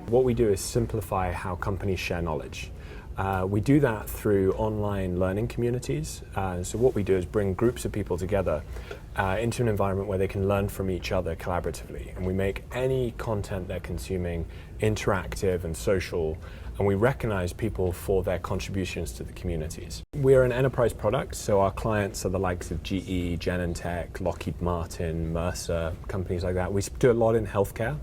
What we do is simplify how companies share knowledge. We do that through online learning communities. So what we do is bring groups of people together into an environment where they can learn from each other collaboratively. And we make any content they're consuming interactive and social, and we recognize people for their contributions to the communities. We're an enterprise product, so our clients are the likes of GE, Genentech, Lockheed Martin, Mercer, companies like that. We do a lot in healthcare,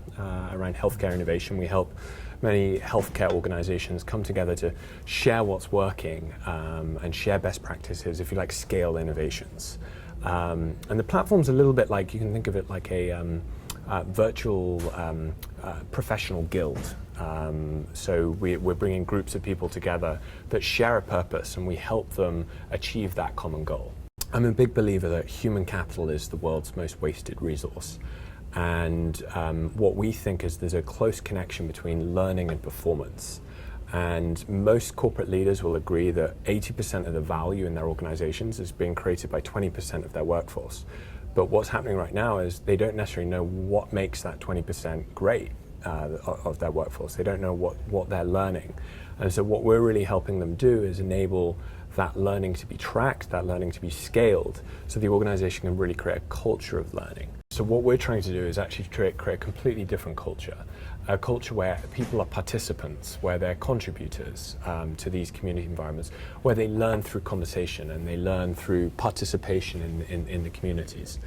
around healthcare innovation. We help many healthcare organizations come together to share what's working and share best practices, if you like, scale innovations. And the platform's a little bit like, you can think of it like a virtual professional guild. So we're bringing groups of people together that share a purpose, and we help them achieve that common goal. I'm a big believer that human capital is the world's most wasted resource. And what we think is there's a close connection between learning and performance. And most corporate leaders will agree that 80% of the value in their organizations is being created by 20% of their workforce. But what's happening right now is they don't necessarily know what makes that 20% great of their workforce. They don't know what they're learning. And so what we're really helping them do is enable that learning to be tracked, that learning to be scaled, so the organization can really create a culture of learning. So what we're trying to do is actually create a completely different culture, a culture where people are participants, where they're contributors to these community environments, where they learn through conversation and they learn through participation in the communities.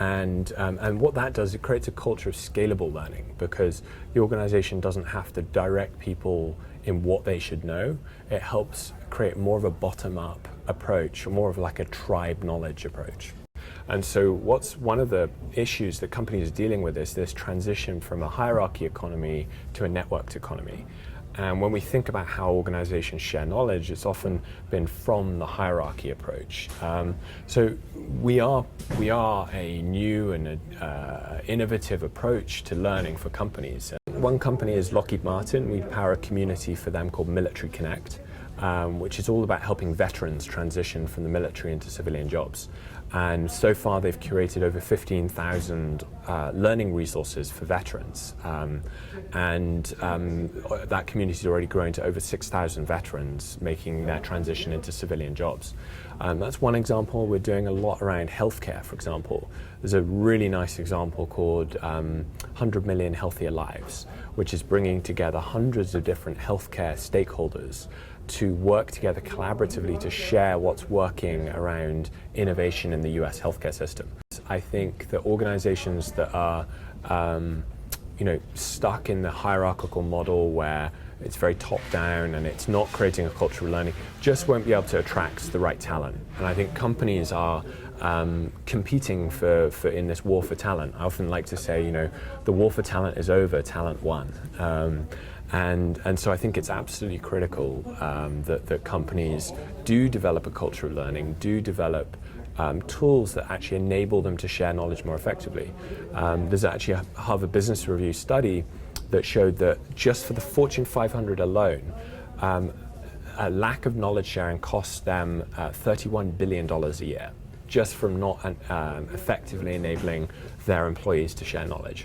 And what that does, it creates a culture of scalable learning, because the organization doesn't have to direct people in what they should know. It helps create more of a bottom-up approach, more of like a tribe knowledge approach. And so what's one of the issues that companies are dealing with is this transition from a hierarchy economy to a networked economy. And when we think about how organizations share knowledge, it's often been from the hierarchy approach. So we are a new and innovative approach to learning for companies. One company is Lockheed Martin. We power a community for them called Military Connect, which is all about helping veterans transition from the military into civilian jobs. And so far they've curated over 15,000 learning resources for veterans. That community is already growing to over 6,000 veterans making their transition into civilian jobs. That's one example. We're doing a lot around healthcare, for example. There's a really nice example called 100 Million Healthier Lives, which is bringing together hundreds of different healthcare stakeholders to work together collaboratively to share what's working around innovation in the US healthcare system. I think that organizations that are stuck in the hierarchical model where it's very top down and it's not creating a culture of learning just won't be able to attract the right talent. And I think companies are competing for in this war for talent. I often like to say, the war for talent is over, talent won. And so I think it's absolutely critical that companies do develop a culture of learning, do develop tools that actually enable them to share knowledge more effectively. There's actually a Harvard Business Review study that showed that just for the Fortune 500 alone, a lack of knowledge sharing costs them $31 billion a year, just from not effectively enabling their employees to share knowledge.